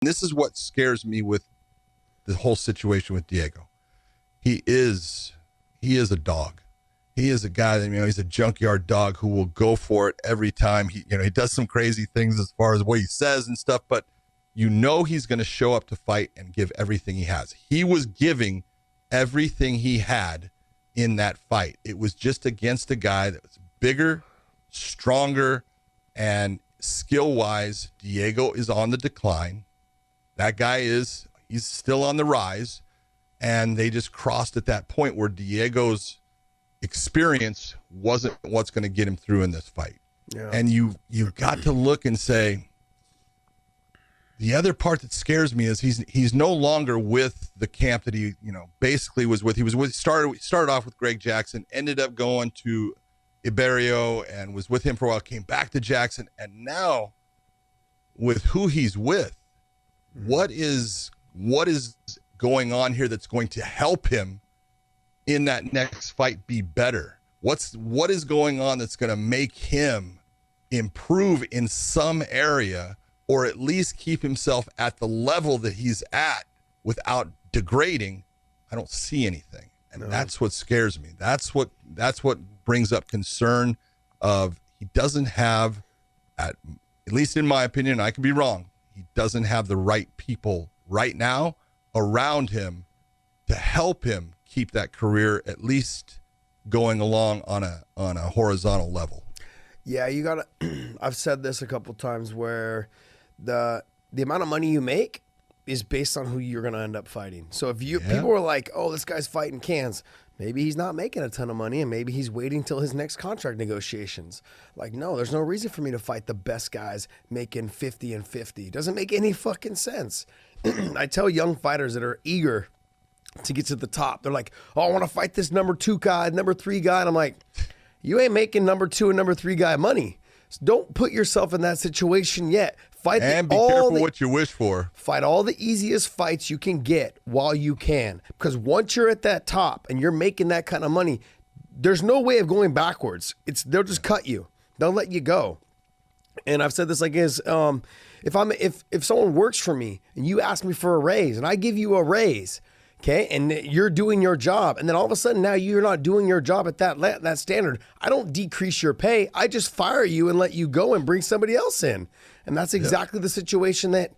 this is what scares me with the whole situation with Diego. He is a dog. He is a guy that, he's a junkyard dog who will go for it every time. He does some crazy things as far as what he says and stuff, but he's going to show up to fight and give everything he has. He was giving everything he had in that fight. It was just against a guy that was bigger, stronger, and skill-wise, Diego is on the decline. That guy he's still on the rise, and they just crossed at that point where Diego's experience wasn't what's going to get him through in this fight. Yeah. And you've got to look and say, the other part that scares me is he's no longer with the camp that he basically was with. Started off with Greg Jackson, ended up going to Iberio and was with him for a while, came back to Jackson, and now with who he's with, what is going on here that's going to help him in that next fight be better? What is going on that's going to make him improve in some area, or at least keep himself at the level that he's at without degrading? I don't see anything. And that's what scares me. That's what brings up concern of he doesn't have, at least in my opinion, I could be wrong, he doesn't have the right people right now around him to help him keep that career at least going along on a horizontal level. Yeah, you gotta. I've said this a couple times where the amount of money you make is based on who you're gonna end up fighting. So if people are like, oh, this guy's fighting cans, maybe he's not making a ton of money, and maybe he's waiting till his next contract negotiations. Like, no, there's no reason for me to fight the best guys making 50 and 50. It doesn't make any fucking sense. I tell young fighters that are eager to get to the top, they're like, oh, I want to fight this number 2 guy, number 3 guy. And I'm like, you ain't making number 2 and number 3 guy money. So don't put yourself in that situation yet. Fight and be careful what you wish for. Fight all the easiest fights you can get while you can. Because once you're at that top and you're making that kind of money, there's no way of going backwards. They'll just cut you. They'll let you go. And I've said this like this, if someone works for me and you ask me for a raise and I give you a raise, okay, and you're doing your job, and then all of a sudden now you're not doing your job at that standard, I don't decrease your pay. I just fire you and let you go and bring somebody else in. And that's exactly the situation that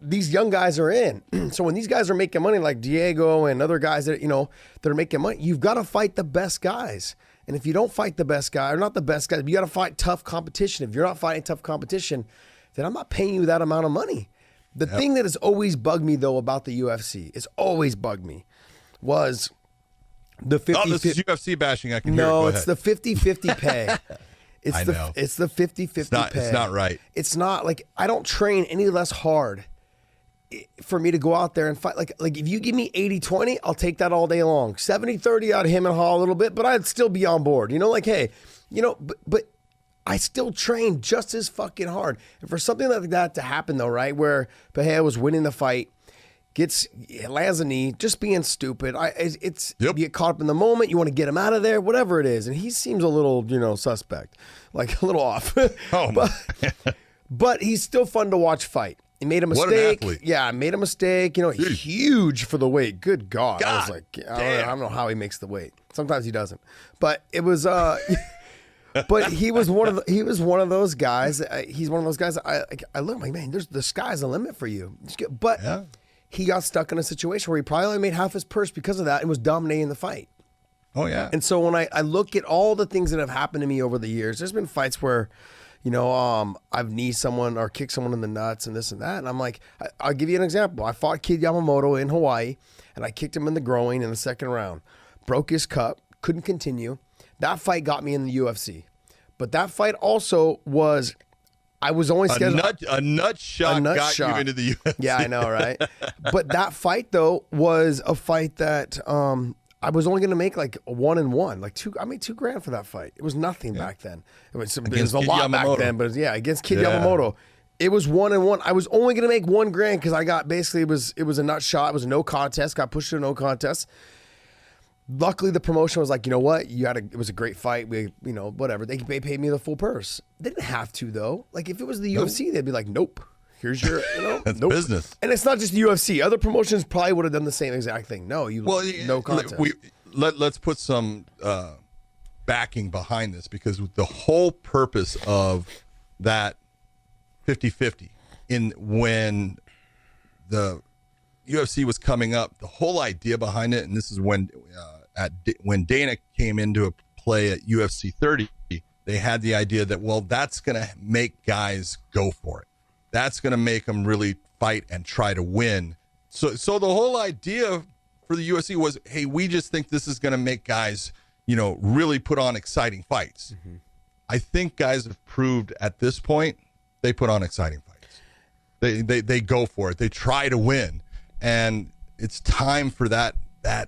these young guys are in. So when these guys are making money, like Diego and other guys that are making money, you've got to fight the best guys. And if you don't fight the best guy, or not the best guy, you got to fight tough competition. If you're not fighting tough competition, then I'm not paying you that amount of money. The thing that has always bugged me, though, about the UFC, it's always bugged me, was the 50-50. Oh, this is UFC bashing. I can hear it. No, it's the 50-50 pay. It's I know. It's the 50-50 pay. It's not right. It's not like I don't train any less hard for me to go out there and fight. Like if you give me 80-20, I'll take that all day long. 70-30, I'd hem and haw a little bit, but I'd still be on board. Hey, but I still train just as fucking hard. And for something like that to happen, though, right, where Pereira was winning the fight, lands a knee, just being stupid. You get caught up in the moment. You want to get him out of there, whatever it is. And he seems a little, suspect, like a little off. But he's still fun to watch fight. He made a mistake. What an athlete. Yeah, made a mistake. Huge for the weight. Good God. I was like, I don't know how he makes the weight. Sometimes he doesn't. But it was. But he was one of those guys. He's one of those guys. I look like, man, the sky's the limit for you. But he got stuck in a situation where he probably only made half his purse because of that and was dominating the fight. Oh yeah. And so when I look at all the things that have happened to me over the years, there's been fights where, I've kneed someone or kicked someone in the nuts and this and that. And I'm like, I'll give you an example. I fought Kid Yamamoto in Hawaii, and I kicked him in the groin in the second round. Broke his cup, couldn't continue. That fight got me in the UFC. But that fight also was, I was only scheduled. A nut shot got you into the UFC. Yeah, I know, right? But that fight, though, was a fight that I was only going to make like 1-1. I made $2,000 for that fight. It was nothing back then. It was a lot back then, but against Kid Yamamoto. It was 1-1. I was only going to make $1,000 because I got it was a nut shot. It was a no contest. Got pushed to a no contest. Luckily, the promotion was like, you know what? It was a great fight. Whatever. They paid me the full purse. They didn't have to, though. Like, if it was the UFC, they'd be like, nope. Here's your, That's business. And it's not just the UFC. Other promotions probably would have done the same exact thing. No, no contest. Let's put some backing behind this, because the whole purpose of that 50-50 when the UFC was coming up, the whole idea behind it, and this is when Dana came into play at UFC 30, they had the idea that, well, that's going to make guys go for it. That's going to make them really fight and try to win. So the whole idea for the UFC was, hey, we just think this is going to make guys, really put on exciting fights. Mm-hmm. I think guys have proved at this point they put on exciting fights. They go for it. They try to win. And it's time for that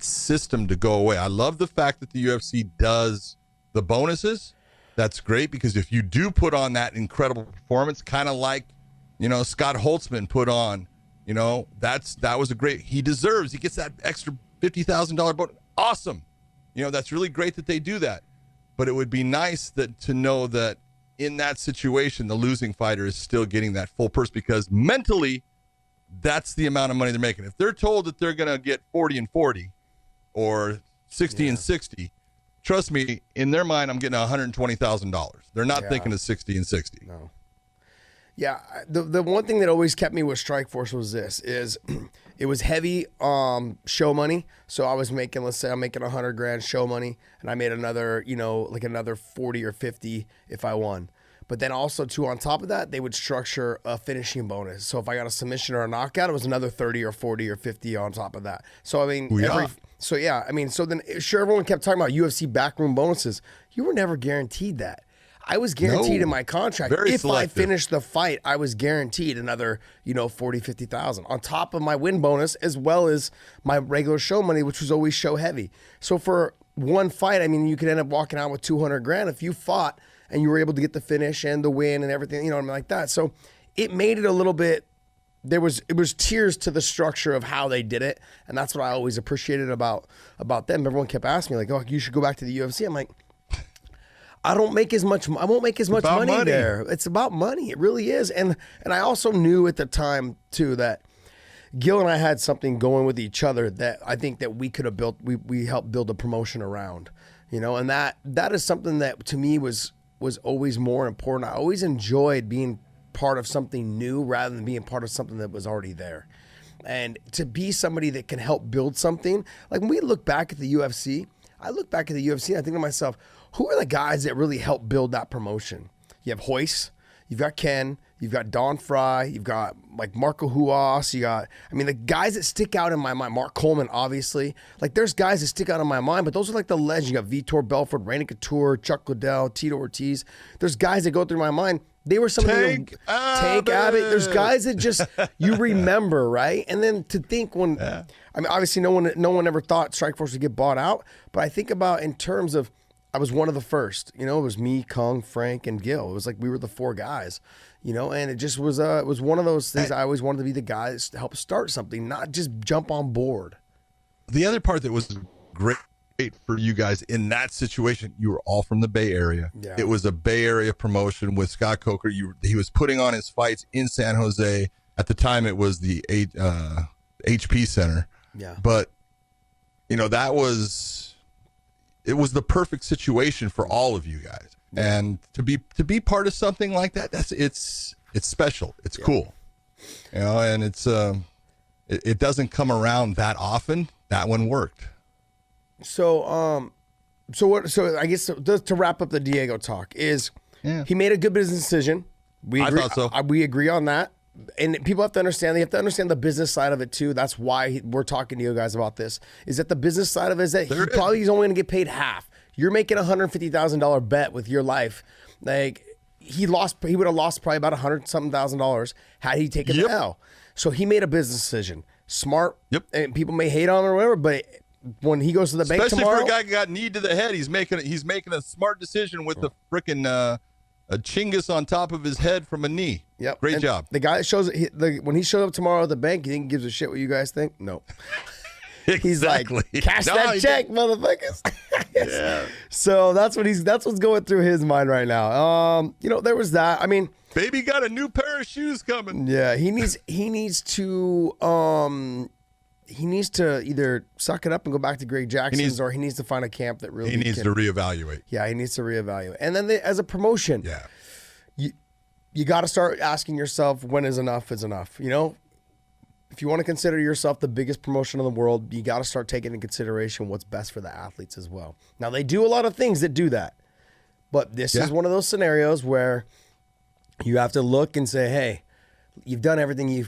system to go away. I love the fact that the UFC does the bonuses. That's great, because if you do put on that incredible performance, kind of like, Scott Holtzman put on, that was he deserves, he gets that extra $50,000 bonus. Awesome. That's really great that they do that. But it would be nice to know that in that situation, the losing fighter is still getting that full purse, because mentally, that's the amount of money they're making. If they're told that they're going to get 40 and 40 or 60 and 60, trust me, in their mind, I'm getting $120,000. They're not thinking of 60 and 60. No. Yeah, the one thing that always kept me with Strikeforce was it was heavy show money. So I was making, let's say I'm making $100,000 show money, and I made another, like another 40 or 50 if I won. But then also too, on top of that, they would structure a finishing bonus. So if I got a submission or a knockout, it was another 30 or 40 or 50 on top of that. So I mean, so then sure, everyone kept talking about UFC backroom bonuses. You were never guaranteed that. I was guaranteed in my contract, if selective. I finished the fight, I was guaranteed another, 40, 50,000 on top of my win bonus, as well as my regular show money, which was always show heavy. So for one fight, I mean, you could end up walking out with $200,000 if you fought and you were able to get the finish and the win and everything, like that. So it made it a little bit, it was tiers to the structure of how they did it. And that's what I always appreciated about them. Everyone kept asking me, like, oh, you should go back to the UFC. I'm like, I won't make as much money there. It's about money. It really is. And I also knew at the time too that Gil and I had something going with each other that I think that we could have built. We helped build a promotion around, and that is something that to me was always more important. I always enjoyed being part of something new rather than being part of something that was already there. And to be somebody that can help build something, like when we look back at the UFC, I look back at the UFC and I think to myself, who are the guys that really helped build that promotion? You have Hoist, you've got Ken, you've got Don Fry, you've got like Marco Huas, the guys that stick out in my mind, Mark Coleman, obviously. Like there's guys that stick out in my mind, but those are like the legends. You got Vitor Belfort, Randy Couture, Chuck Liddell, Tito Ortiz. There's guys that go through my mind. They were some Tank Abbott. There's guys that just you remember, right? And then to think obviously no one ever thought Strikeforce would get bought out, but I think about in terms of I was one of the first. It was me, Kung, Frank, and Gil. It was like we were the four guys, and it just was it was one of those things. I always wanted to be the guys to help start something, not just jump on board. The other part that was great for you guys in that situation, you were all from the Bay Area. Yeah. It was a Bay Area promotion with Scott Coker. He was putting on his fights in San Jose. At the time, it was the HP Center. Yeah. But, it was the perfect situation for all of you guys. And to be part of something like that, it's special. It's cool. And it's it doesn't come around that often. That one worked. So I guess to wrap up the Diego talk is he made a good business decision. I thought so. We agree on that. And people have to understand, they have to understand the business side of it too. That's why we're talking to you guys about this, is that the business side of it is that he's only going to get paid half. You're making $150,000 bet with your life. Like he would have lost probably about $100,000 had he taken the L. So he made a business decision. Smart. Yep. And people may hate on him or whatever, but when he goes to the bank tomorrow, especially for a guy who got knee to the head, he's making a smart decision with the freaking a chingus on top of his head from a knee. Yep. Great job. The guy that when he shows up tomorrow at the bank, you think he gives a shit what you guys think? No. He's like, Exactly. cash No, that he check, motherfuckers. Yeah. So that's what's going through his mind right now. There was that. I mean, Baby got a new pair of shoes coming. yeah, he needs to either suck it up and go back to Greg Jackson's, or he needs to find a camp that really He needs to reevaluate. Yeah, he needs to reevaluate. And then as a promotion, Yeah. you got to start asking yourself, when is enough is enough. If you want to consider yourself the biggest promotion in the world, you got to start taking into consideration what's best for the athletes as well. Now, they do a lot of things that do that, but this is one of those scenarios where you have to look and say, hey, you've done everything you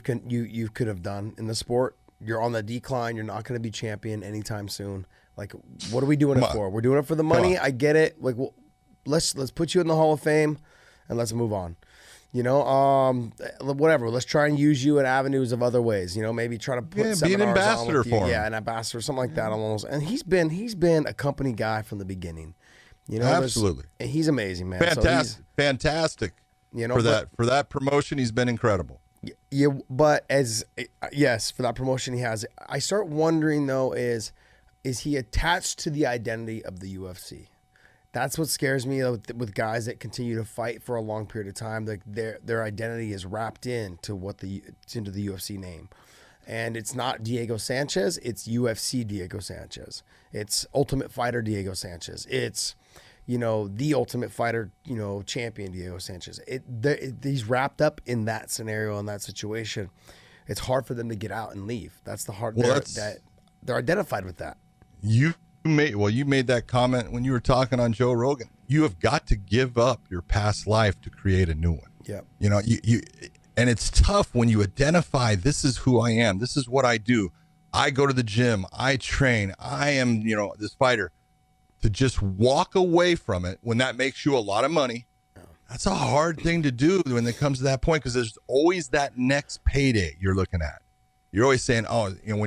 could have done in the sport. You're on the decline. You're not going to be champion anytime soon. Like, what are we doing it for? We're doing it for the money. I get it. Like, well, let's put you in the Hall of Fame and let's move on. Whatever. Let's try and use you in avenues of other ways. Maybe try to put be an seminars ambassador on with you. for him. Yeah, an ambassador, something like that. Almost. And he's been a company guy from the beginning. Absolutely. And he's amazing, man. Fantastic. Fantastic. For that promotion, he's been incredible. Yeah, but for that promotion he has. I start wondering though, is he attached to the identity of the UFC? That's what scares me with guys that continue to fight for a long period of time. Like their identity is wrapped into into the UFC name, and it's not Diego Sanchez. It's UFC Diego Sanchez. It's Ultimate Fighter Diego Sanchez. It's the Ultimate Fighter champion Diego Sanchez. He's wrapped up in that scenario, in that situation. It's hard for them to get out and leave. That's the hard. They're identified with that. You made that comment when you were talking on Joe Rogan. You have got to give up your past life to create a new one. Yeah. And it's tough when you identify, this is who I am. This is what I do. I go to the gym. I train. I am, this fighter. To just walk away from it when that makes you a lot of money. That's a hard thing to do when it comes to that point, because there's always that next payday you're looking at. You're always saying,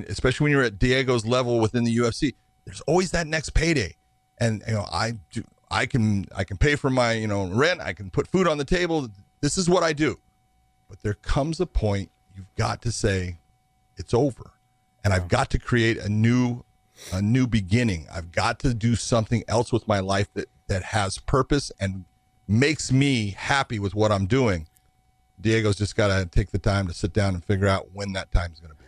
especially when you're at Diego's level within the UFC, there's always that next payday. And I can pay for my rent. I can put food on the table. This is what I do. But there comes a point you've got to say it's over, and I've got to create a new beginning. I've got to do something else with my life that has purpose and makes me happy with what I'm doing. Diego's just got to take the time to sit down and figure out when that time is going to be.